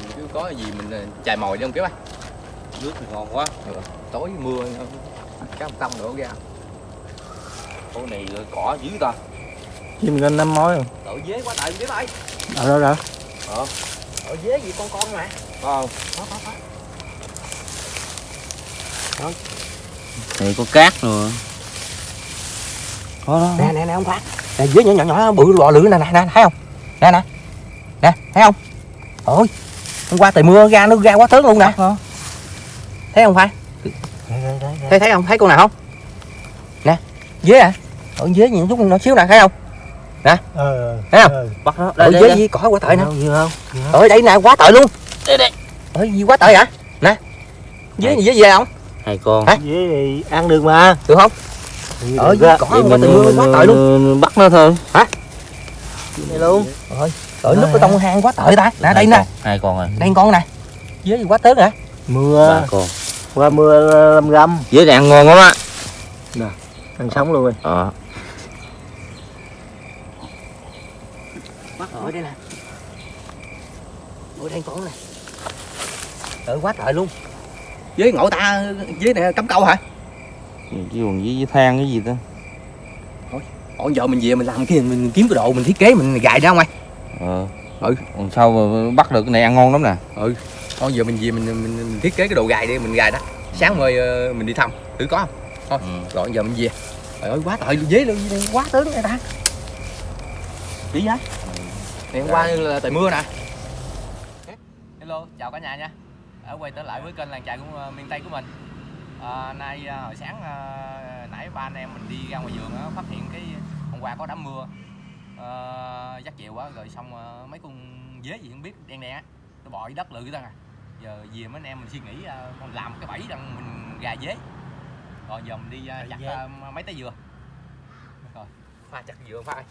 rồi chứ có gì mình chài mồi đi không Kiếp ơi. Nước thì ngon quá. Tối mưa cá một tông đổ ra. Con này cỏ dữ ta. Chim lên 5 mối rồi. Đổ dế quá trời Kiếp ơi. Đâu. Đổ dế gì con mà. Có. Này có cát rồi. Có đó. Nè không Khoa. Nè dế nhỏ bự lò lửa nè thấy không? Nè thấy không? Ôi. Hôm qua trời mưa ra nó ra quá thớt luôn nè. Thấy không Khoa? Thấy không? Thấy con nào không? Nè, dế à? Dế nhìn chút nó xíu nè, thấy không? Nè. Thấy không? Bắt nó. Đây, dế gì cỏ quá tợi nè. Không? Đây nè, quá tợi luôn. Đây. Gì quá tợi hả? Nè. Dế gì về không? 2 con. Hả? Dế thì ăn được mà. Được không? Cỏ quá tợi quá tợi luôn. Bắt nó thôi. Hả? Đây luôn. Rồi núp ở trong hang quá tợi ta. Nè đây nè. 2 con rồi. Đây con nè. Dế gì quá tớt hả? Mưa. 3 con. Qua mưa 5 gram. Dế này ăn ngon lắm á. Nè, ăn sống luôn rồi. Bắt ở đây nè. Ôi đây con nè. Trời quá trời luôn. Dế ngộ ta, dế này cắm câu hả? Cái quần với than cái gì ta? Ủa giờ mình về mình làm cái mình kiếm cái độ mình thiết kế mình gài ra không ai? Còn sao mà bắt được cái này ăn ngon lắm nè. Thôi giờ mình về mình thiết kế cái đồ gài đi, mình gài đó. Sáng mai mình đi thăm, thử có không? Thôi, rồi giờ mình về. Trời ơi quá trời dế luôn, quá tướng này ta. Chỉ vậy? Ngày hôm qua là trời mưa nè. Hello, chào cả nhà nha. Quay trở lại với kênh làng chài của miền Tây của mình. Nay hồi sáng nãy ba anh em mình đi ra ngoài vườn phát hiện cái hôm qua có đám mưa dắt dẹo quá rồi xong mấy con dế gì không biết đen á nó bò đất lự ra nè. Giờ về mấy anh em mình suy nghĩ còn làm cái bẫy rằng mình gà dế. Rồi giờ mình đi chặt mấy trái dừa. Rồi pha chặt dừa pha.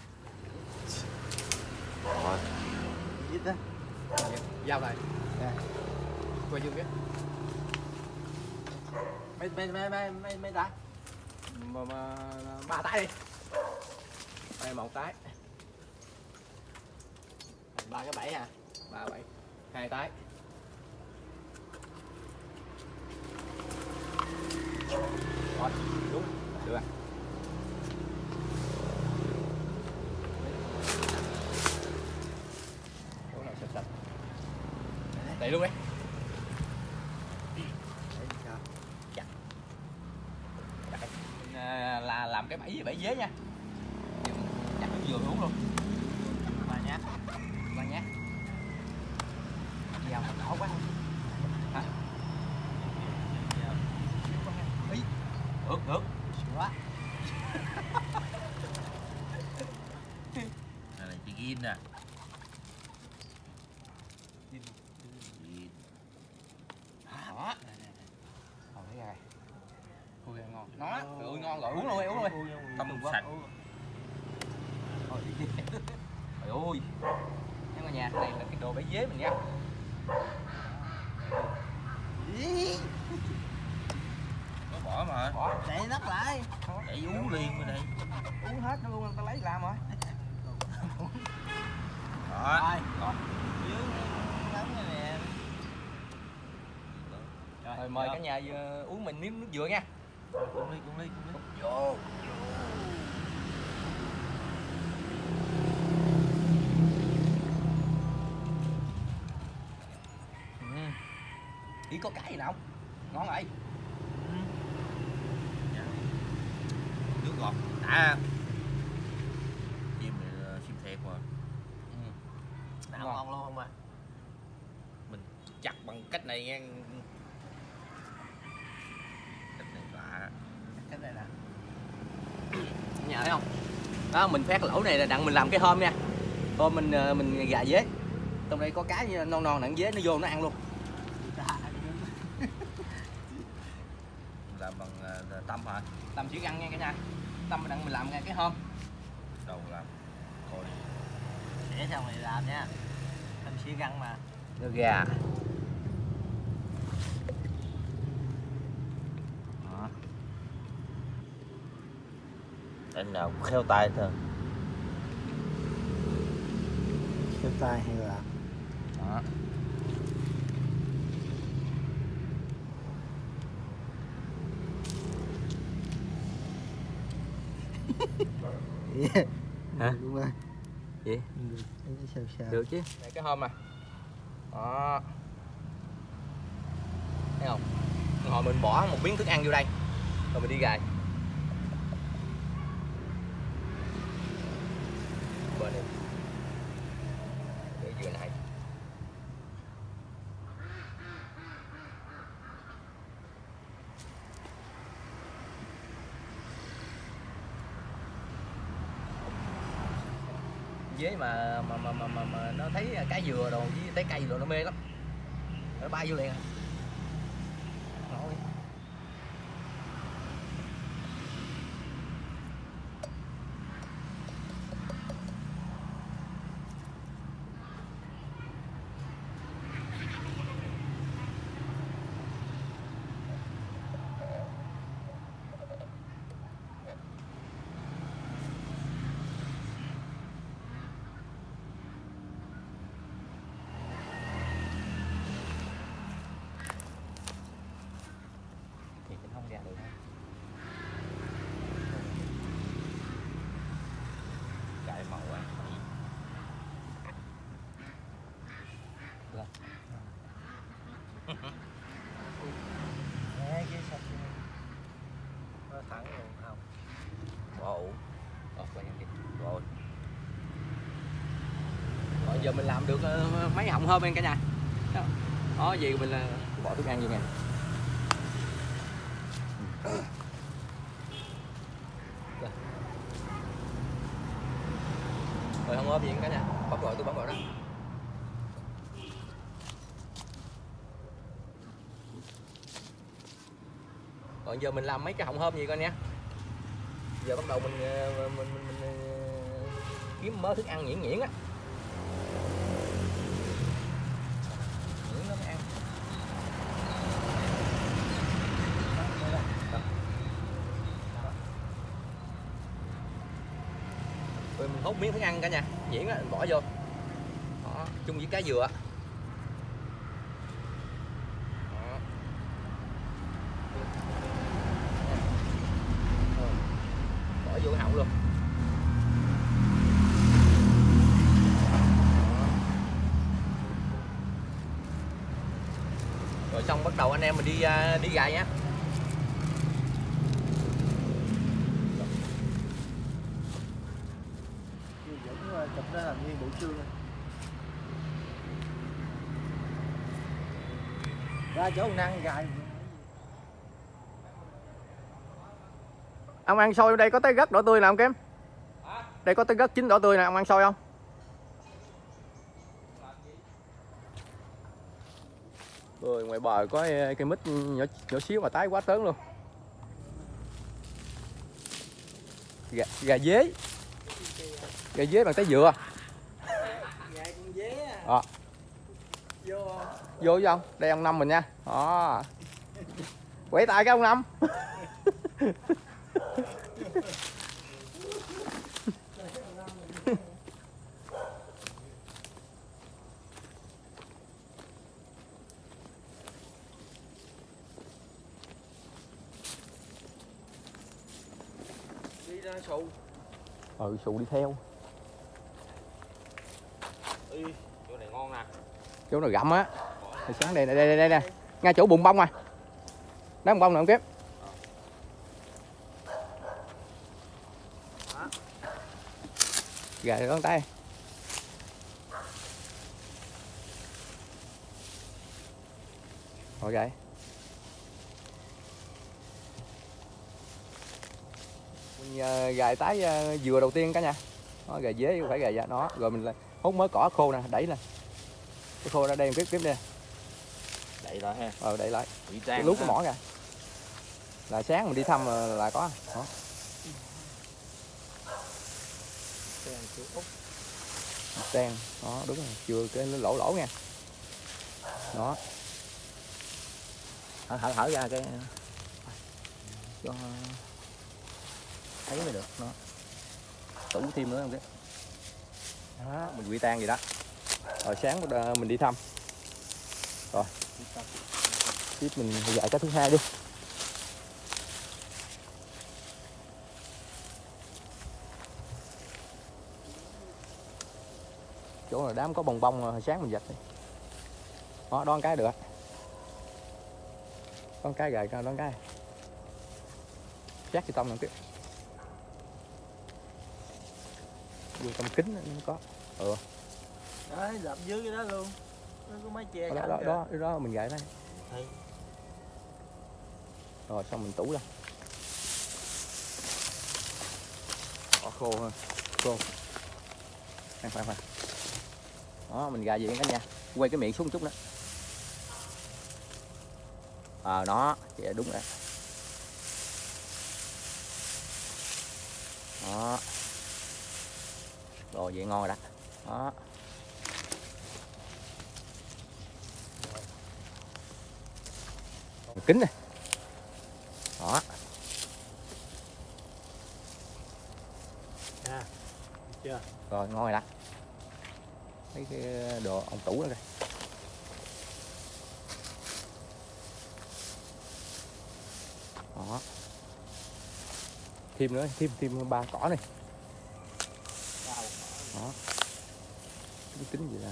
Rồi. Giao đây. Quay dương cái. Mấy trái. Ba trái đi. Đây một trái. Ba cái bẫy ha. 3 7. 2 trái. Rồi, đúng. Được rồi. Chỗ nào sạch sạch. Đây luôn đấy. Là làm cái bẫy dế nha. Chặt cái dừa uống luôn. Ba nhát. Dao nó đỏ quá. Hả? Ướt quá. Đây là chị Gin nè. Đó. Thôi thấy rồi. Ui ngon. Nó, ui ngon rồi, uống luôn đi. Tâm sạch. Trời ơi. Nhưng mà nhà này là cái đồ bẫy dế mình nha. Có bỏ mà. Bỏ để đất lại. Để uống liền bên đây. Uống hết luôn người ta lấy làm rồi. Đó. Rồi. Rồi mời cả nhà uống mình nếm nước dừa nha. Cùng đi. Vô. Chỉ có cái gì nào không? Ngon rồi. Nước ngọt đã. Chim này chim thiệt mà. Ngon luôn không à? Mình chặt bằng cách này nha. Cách này lạ. Cái này nè. Nhà thấy không? Đó mình phát lỗ này là đặng mình làm cái hôm nha. Hôm mình gà dế. Trong đây có cái non nặng dế nó vô nó ăn luôn. Làm bằng tăm hả? Tâm chỉ găng nha cả nhà. Tâm đặng mình làm ngay cái hôm. Đầu làm. Coi. Để xong rồi làm nha. Tâm xí găng mà. Nước gà. Đó. Em nào cũng khéo tay thôi. Khéo tay hay là. Đó. Hả? Đúng rồi. Gì? Sao. Được chứ. Này cái hôm à. Đó. Thấy không? Hồi mình bỏ một miếng thức ăn vô đây rồi mình đi gài. Bên này. Để vừa này. Dế mà nó thấy cái dừa đồ với trái cây rồi nó mê lắm, nó bay vô liền à. Nổi. Thì cũng không ra được ha. Cải màu á. Đấy, cái sạch nó thẳng luôn không. Ồ. Rồi. Rồi giờ mình làm được mấy họng hôm em cả nhà. Đó gì mình bỏ thức ăn vô nè. Rồi không ốp gì cả nhà. Bấm gọi tôi bấm gọi đó. Còn giờ mình làm mấy cái họng hôm gì coi nha. Giờ bắt đầu mình kiếm mớ thức ăn nhuyễn á. Nhuyễn nó mới ăn. Rồi mình hút miếng thức ăn cả nhà, nhuyễn á mình bỏ vô. Đó, chung với cá dừa. Bỏ vô cái họng luôn. Rồi xong bắt đầu anh em mình đi gài nhé. Vẫn chụp ra làm nguyên buổi trưa. Ra chỗ năng gài. Ông ăn xôi đây có trái gất đỏ tươi nè ông Kim. Đây có trái gất chín đỏ tươi nè, ông ăn xôi không? Rồi ngoài bờ có cây mít nhỏ xíu mà tái quá tớn luôn. Gà dế. Gà dế bằng trái dừa. Gài con dế à. Đó. Vô không? Vô chứ không? Đây ông Năm mình nha. Đó. Quẩy tay cái ông Năm. Đi ra sụ. Ừ, sụ đi theo. Ê, chỗ này ngon nè. Chỗ nào gặm á. Thì sáng đây nè. Ngay chỗ bùn bông à. Đó bùn bông nè ông Kiếp. Gà con tay. Rồi gà. Mình gài tái dừa đầu tiên cả nha. Nó gà dế không phải gà da nó. Rồi mình hút mớ cỏ khô nè, đẩy nè. Cái khô ra đây một tiếp nè. Đậy lại ha. Đẩy lại. Bị Cái trang. lút cái mỏ ra. Là sáng mình đi thăm là có. Đó. Đen, đó đúng rồi, chưa cái lỗ lỗ nha. Đó. Hở ra cái cho thấy mới được nó. Tủ thêm nữa không cái. Đó, mình quy tan gì đó. Rồi sáng mình đi thăm. Rồi. Tiếp mình dạy cái thứ hai đi. chỗ là đám có bông bông hồi sáng mình giật đi. Đó, đón cái được. Đón cái gài, đón cái. Chắc cái tông làm cái. Vô trong kính nó có. Ừ. Đấy, dập dưới cái đó luôn. Nó có mái che Đó mình gài đó. Thì. Rồi xong mình tủ ra. Bỏ khô hơn. Khô. Khoan. Đó, mình gài vậy cả nhà. Quay cái miệng xuống chút nữa. Đó, vậy đúng rồi. Đó. Rồi vậy ngon rồi đó. Đó. Kính này. Đó. Chưa. Rồi ngon rồi đó. Mấy cái đồ ông tủ đó kìa. Đó. Thêm nữa, thêm 3 cỏ này. Đó. Cái kính gì ra.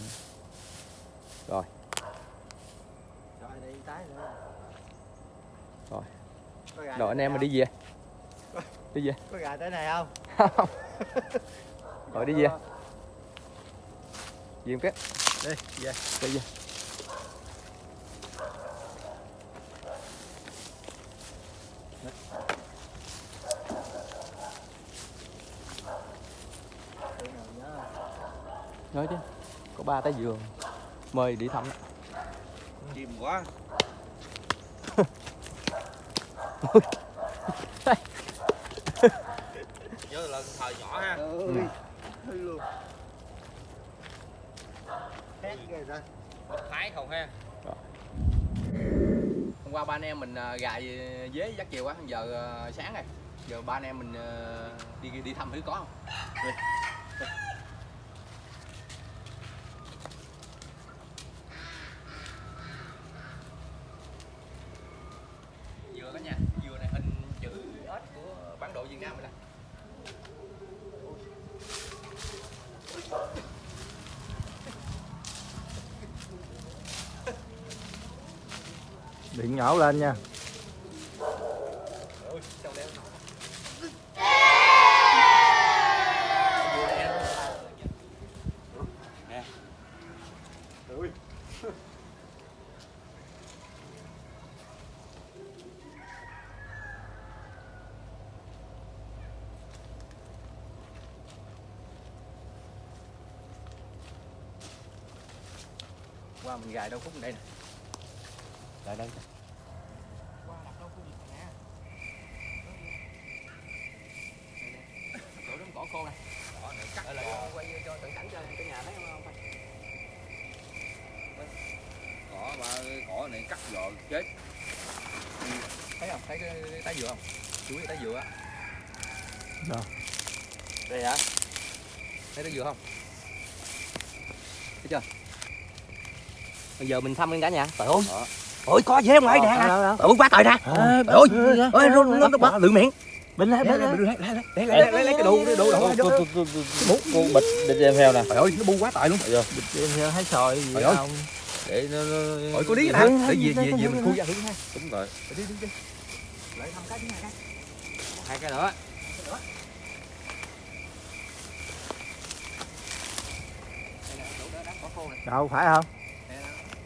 Rồi. Rồi đây tái nữa. Rồi. Có gà Rồi anh em mình đi về. Đi về. Có gà tới này không? Không. Rồi đi về. Về một cái. Đi, về. Đi về. Nói chứ. Có 3 trái dừa. Mời đi thăm đó. Chìm quá. Nhớ là thời nhỏ ha. Hư luôn. Khét ghê ra. Thái không ha. Hôm qua ba anh em mình gài dế dắt chiều quá, giờ sáng rồi. Giờ ba anh em mình đi thăm thử có không? Dừa cả nhà, dừa này hình chữ S của bản đồ Việt Nam rồi nè. Điện nhỏ lên nha. Ôi, sao đeo nọ. Nè. Ui. Qua mình gài đâu khúc đây nè. Lại đây. Qua đặt đâu khu vực này nè. Chỗ đó cỏ khô nè. Cỏ này cắt Lại quay cho tận cảnh cho cái nhà thấy không? cỏ này cắt rồi chết. Thấy không? Thấy cái trái dừa không? Chú cái trái dừa á. Đâu? Đây hả? Thấy trái dừa không? Thấy chưa? Bây giờ mình thăm lên cả nhà. Trời ơi. Ôi có dễ không ai nè. Ôi quá trời nè. Trời ơi. Ôi nó bỏ lưỡi miệng. Bên lấy Lấy cái đồ Múc bịch để đem theo nè. Trời ơi nó bu quá trời luôn. Bên theo hái sòi gì Trời ơi. không? Để nó Ôi có điếc nè. Để về mình khui ra thử ha. đúng rồi. Đi. Lại thăm cái thứ hai cái. 2 cái nữa. Đây nè, chỗ đó đám cỏ khô nè. Đâu phải không? Nè,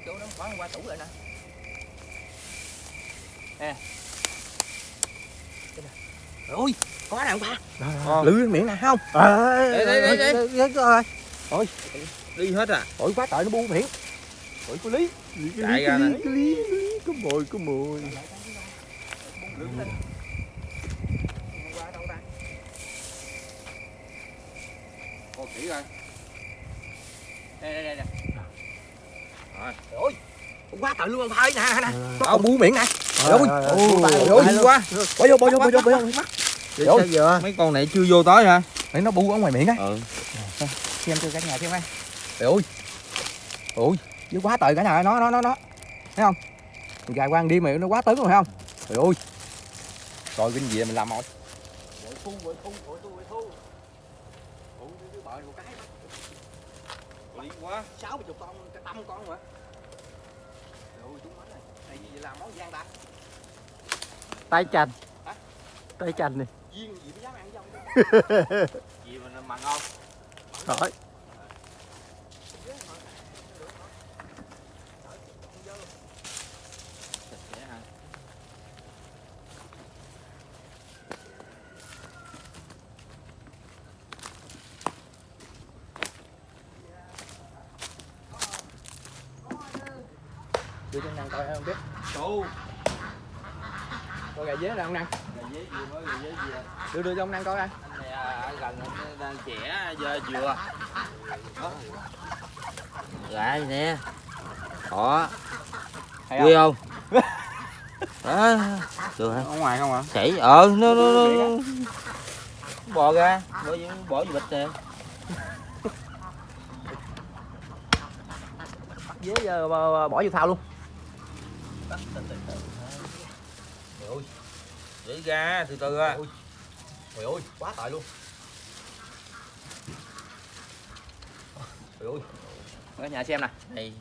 chỗ đó quán qua tủ lại nè. Nè. Ôi, có nè ông ba. Lưỡi miệng nè không? Đây. Rồi. Ôi, Đi hết à. ôi quá trời nó bu miệng. Ôi có lý. Chạy ra nè. Có mùi. Coi kỹ coi. Đây. Rồi. Ôi, quá trời luôn ông ơi nè. Có Ông bu miệng nè. Ôi Ôi quá. Bỏ vô. Sao giờ? Mấy con này chưa vô tới hả? Đấy nó bu ở ngoài miệng á. Ừ. Xem cho cả nhà xem coi. Trời ơi. Ôi, nó quá trời cả nhà nó. Thấy không? Mình gài qua đi mà nó quá tấn rồi thấy không? Trời ơi. Rồi cái gì mình làm rồi. Bội thu. Ủa cái bợ một cái. quá. 60 con, cả 100 con mà. Trời ơi, chúng mắm này. Này gì làm món gì ăn ta? Tay chành. Hả? Tay chành này. Duyên gì mới dám ăn với ông. Gì mà nó mặn không? Rồi. Sạch sẽ hả? Đưa cho ông ăn coi không biết. Chú. Coi gà dế là ông ăn. Gà dế gì mới gà dế gì à? Đưa cho ông ăn coi ăn. Anh này ở gần anh đang trẻ giờ dừa. Gà gì nè. Đó. Thấy Ghê không? Đó. Được hả? Ở ngoài không hả? Chảy nó bò ra, bỏ vô bịch nè. Dế giờ bỏ vô thau luôn. Trời ơi. Để ra từ từ ra. Trời ơi, quá tệ luôn. Trời ơi. Ở nhà xem nè. Này,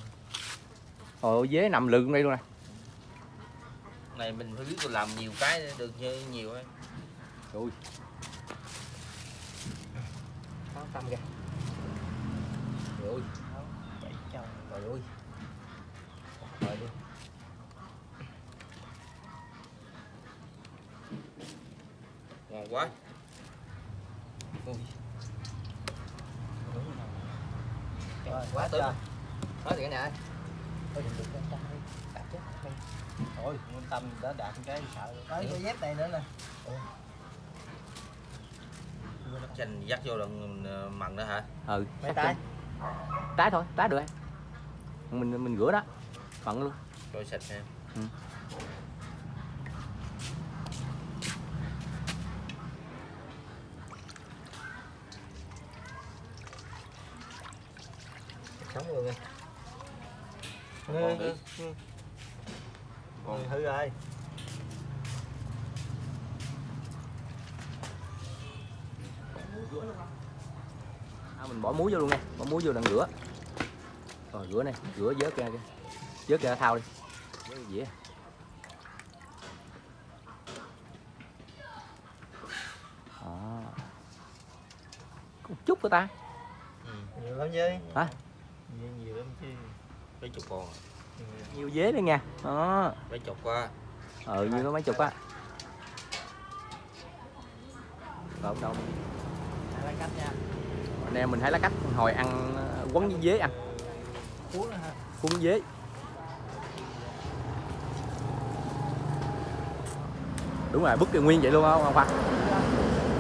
Trời ơi, dế nằm lưng đây luôn nè. này mình phải biết tôi làm nhiều cái được như nhiều ấy. Trời ơi. Có tâm kìa. Trời ơi. Trời ơi. Trời ơi. Ngon quá. Quá tươi. Nói thì cả nhà ơi. Thôi đừng được con tâm đi. Đạt chết. Thôi, nguyên tâm đã đạt cái sợ. Tới cái dép này nữa nè. Chanh dắt vô lần mặn nữa hả? Ừ. Mấy tay. Tái thôi, tái được. Mình rửa đó. Mặn luôn. Cho sạch nha. Ừ. Sống luôn đi. Còn nữa. Còn hư rồi. Mình bỏ muối vô luôn nha, bỏ muối vô đằng rửa. Rồi rửa này, rửa vớt ra kìa. Vớt ra thau đi. Vớt dĩa. Đó. Có một chút thôi ta. Nhiều lắm chứ. Hả? Nhiều lắm chứ. Mấy chục con. Nhiều dế nữa nha. Đó. Mấy chục quá. Như có mấy chục á. Không đâu. Hai lá cách nha. Anh em mình thấy lá cách hồi ăn quấn với dế ăn. Cuốn nữa ha. Cuốn với dế. Đúng rồi, bứt nguyên vậy luôn không Khoa?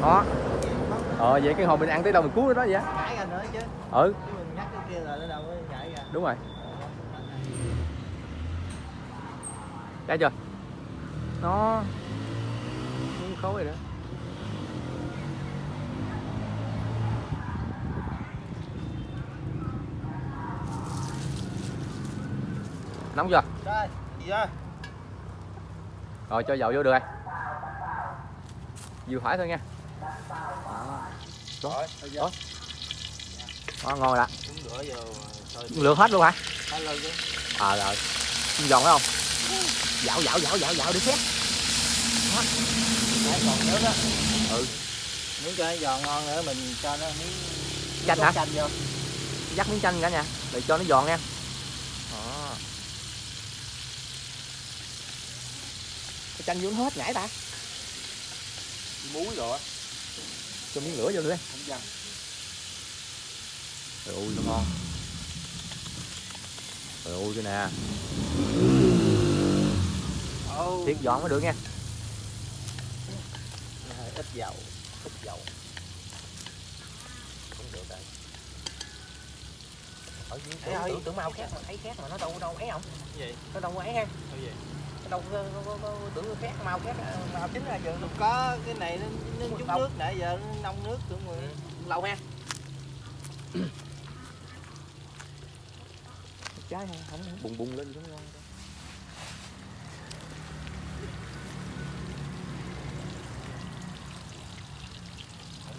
Đó. Vậy cái hồi mình ăn tới đâu mình cuốn đó vậy á. Nhảy ra nữa chứ. Ừ. Chứ mình nhắc cái kia là nó đâu có nhảy ra. Đúng rồi. Ra chưa? Nó khối rồi đó. Nóng chưa? Rồi, gì đó? Rồi cho dầu vô được rồi. Vừa phải thôi nha. Đó. Đó, ngon rồi đó. Cuốn rửa vô thôi. Lượt hết luôn hả? Hết luôn chứ. Rồi. Giòn phải không? Dạo để xét. Nãy còn nước á. Ừ. Muốn cho nó giòn ngon nữa mình cho nó miếng Chanh hả? chanh vô. Dắt miếng chanh cả nha. Để cho nó giòn nha. Đó. Cái chanh vô nó hết nhảy ta. Muối rồi. Cho miếng lửa vô nữa đi. Không dằn. Trời ơi, nó ngon. Trời ơi, cái nè. Thiệt giòn mới được nha. Ít dầu. Cũng được rồi. Ở Ê ơi. tưởng mau khác mà thấy khác mà nó đâu ấy không? Cái gì? Nó đâu có ấy ha. Cái gì? Nó đâu có tưởng khác mau chính ra giờ Không có cái này nó chút Đâu? nước nãy giờ nó nông nước tưởng rồi. lâu ha. Trái không bùng lên cũng ngon.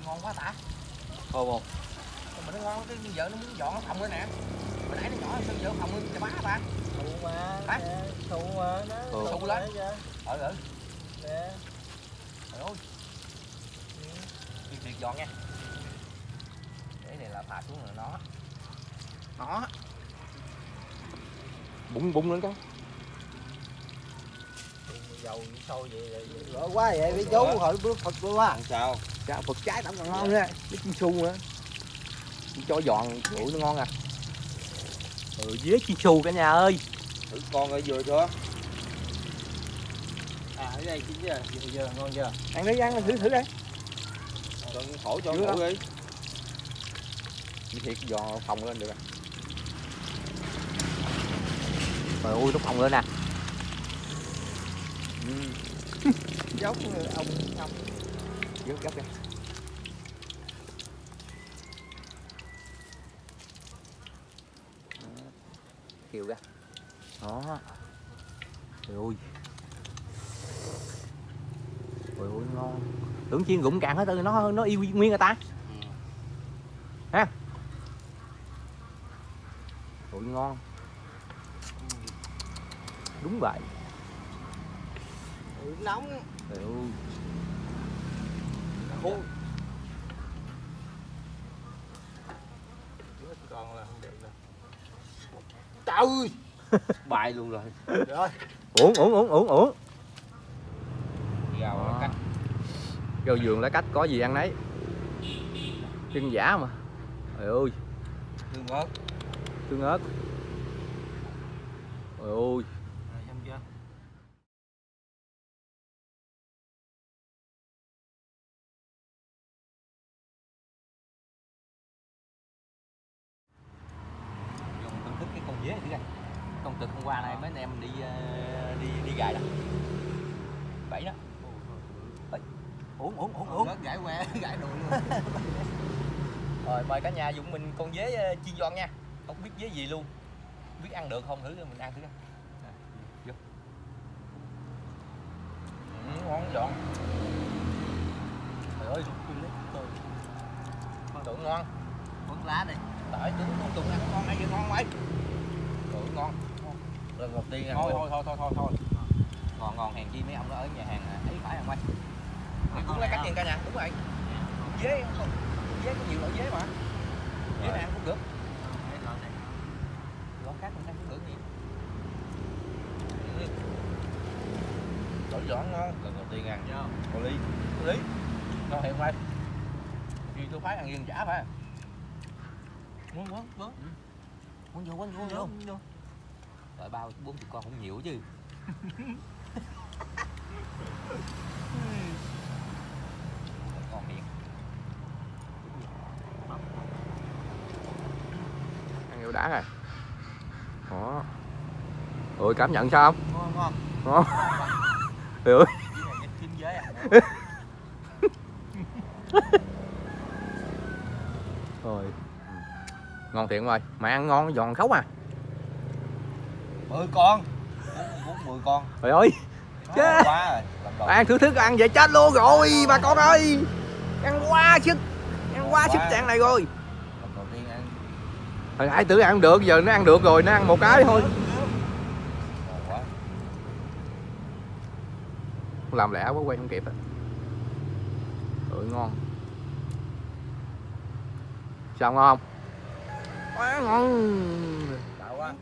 Ngon quá tả. Khô không? mà nó ngon, cái vợ nó muốn dọn cái phòng nữa nè. Hồi nãy nó nhỏ sao vợ phòng cho bá ba. Thụ mà. Hả? Thụ mà nó. Thụ lên. Ừ. Nè. Trời ơi. Việc dọn nha. Cái này là thả xuống rồi nó. Bụng lên cái. Dầu sâu vậy rồi. Rõ quá vậy với chú hỏi bước Phật quá. Sao? Dạ, Phật trái tao còn ngon nữa. Với chiên su nữa. Cho giòn ủi nó ngon à. Với chiên su cả nhà ơi. Thử con ở vừa chưa? À cái này chín chưa? Vừa ngon chưa? Ăn đi, ăn thử đây. Cho khổ cho Chưa ngủ đâu. đi. Như thiệt giòn phồng lên được rồi. Trời ơi, nó phồng lên nè. Giống ông không. Gấp đi. Kiều ra. Đó. Trời ơi. Trời ơi ngon. Tưởng chiên rụng cạn hết từ nó y nguyên người ta. Ha. Trời ơi ngon. Đúng vậy. Nóng. Trời ơi. Còn là không được đâu. Trời. Bài luôn rồi. Rồi. Uống. Gào là cách. Rau vườn lá cách có gì ăn nấy. Chân giả mà. Trời ơi. Tương ớt. Tương ớt. Trời ơi. Rồi xong chưa? Dùng thưởng thức cái con dế thử coi. Con cực hôm qua này mấy anh em mình đi gài đó. Bẫy đó. Uống. Rớt gãi que, gãi đùi luôn. Rồi mời cả nhà dùng mình con dế chiên giòn nha. Không biết dế gì luôn. Biết ăn được không thử mình ăn thử coi. Vô. Ngon giòn. Trời ơi, tưởng ngon. Quấn lá đi. Tại tưởng con tùng ăn ngon hay gì ngon vậy? Tưởng ngon. Lần đầu tiên ăn. Thôi. Ngon hàng chi mấy ông đó ở nhà hàng ấy phải không ơi? Mình cũng lấy cách tiền cả nhà, đúng rồi. Dế không? Dế có nhiều loại dế mà. Dế này ăn cũng được. Loại khác mình ăn cũng được gì. Đổi giòn ngon. Lần đầu tiên ăn. Cô Lý. Ngon thiệt không ơi? Thì tôi phải ăn riêng chả phải. Quấn vô. Rồi 30-40 con không nhiều chứ. Ngon miệng. Ăn vô đã rồi. Đó. Ôi cảm nhận sao không? Ngon. Trời ơi. Chim dế à. Rồi. Ngon thiệt rồi. Mà ăn ngon giòn khấu à. 10 con. Cuốn 10 con. Trời ơi. Chết. Quá rồi. Lần đầu. Ăn thử ăn vậy chết luôn rồi bà con ơi. Ăn quá sức trạng này rồi. Lần đầu tiên ăn. Hồi nãy tưởng ăn được, giờ nó ăn được rồi, nó ăn một cái thôi. Ngon quá. Làm lẻ quá quay không kịp á. Ngon. Sao ngon không? Quá ngon. Đạo quá.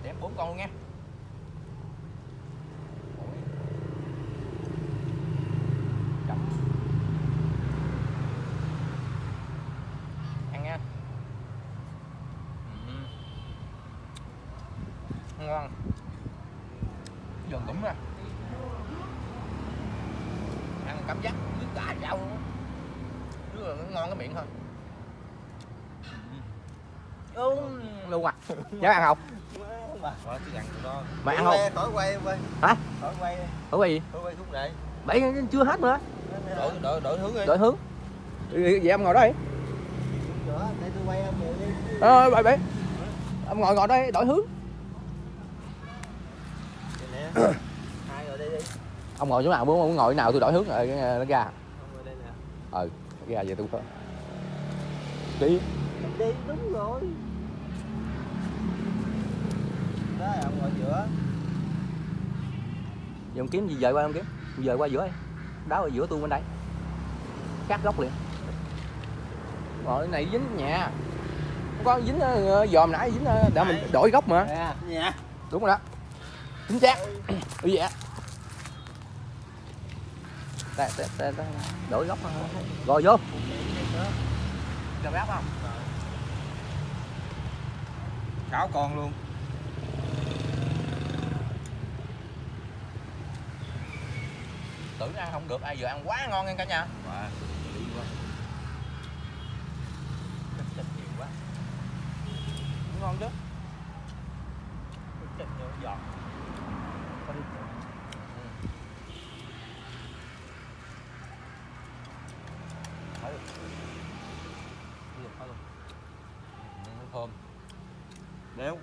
Để em 4 con luôn nha. Chấm. Ăn nha. Ngon. Giòn đúng ra. Ăn cảm giác nước cả rau luôn. Chứ là nó ngon cái miệng thôi. Luôn à. Dám ăn không? Quá chứ ăn tụi đó. Mày ăn không? Khỏi quay. Hả? Khỏi quay. Ở quay gì? Khỏi quay khúc này. Bảy chưa hết nữa. Đổi hướng đi. Đổi hướng. Vậy em ngồi đó đi. Nữa, để tôi quay ông đi. Bảy. Ông ngồi đây đổi hướng. Hai rồi đi. Ông ngồi chỗ nào muốn ngồi nào tôi đổi hướng rồi nó ra. Ra về tôi phải đi. Đi đúng rồi. Đó là ông ngồi giữa. Giờ ông kiếm gì dời qua không kiếm? Dời qua giữa đi. Đá ở giữa tôi bên đây. Cắt góc liền. Rồi cái này dính nhà. Không có dính dòm nãy dính để mình đổi góc mà. Dạ. Đúng rồi đó. Chính xác. Ừ vậy. Đổi góc rồi vô. Cho bác không? 6 con luôn. Tưởng ăn không được, ai giờ ăn quá ngon nha cả nhà. Wow, lý quá. Thịt nhiều quá. Ngon chứ. Thịt nhiều giọt. Thơm. Béo.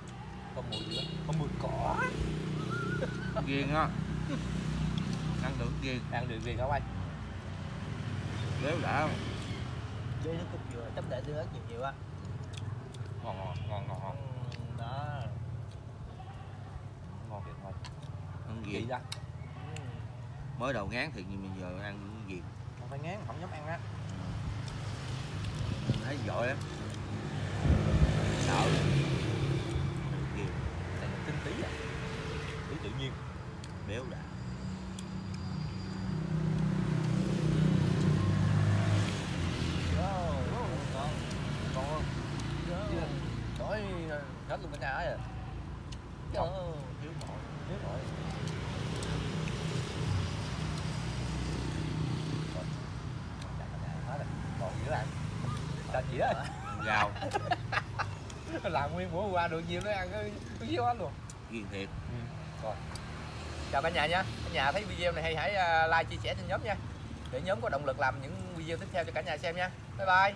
Không mùi gì đó. Không mùi cỏ. Ghiền á. Ăn được ghiền. Ăn được gì không anh? Béo đã. Đây nó cục dừa, chấp để đưa ớt nhiều nhiều á. Ngon ngon. Đó. Ngon thiệt thôi. Ăn Gì ghiền. đó? Mới đầu ngán thì mình giờ ăn ghiền. Không phải ngán, không dám ăn á. Mình thấy giỏi lắm. Sợ. Ghiền. Này là tinh tí à. Tí tự nhiên. Béo đã. Ngon không? Đổi hết luôn cả nhà ấy à. Thiếu mỏi. Thiếu rồi. Còn gì nữa ăn? Sao gì đó? Gào. Làm nguyên bữa qua được nhiều nó ăn cái xíu hết luôn. Ghiền thiệt. Rồi. Chào cả nhà nha. Cả nhà thấy video này hay hãy like chia sẻ trên nhóm nha. Để nhóm có động lực làm những video tiếp theo cho cả nhà xem nha. Bye bye.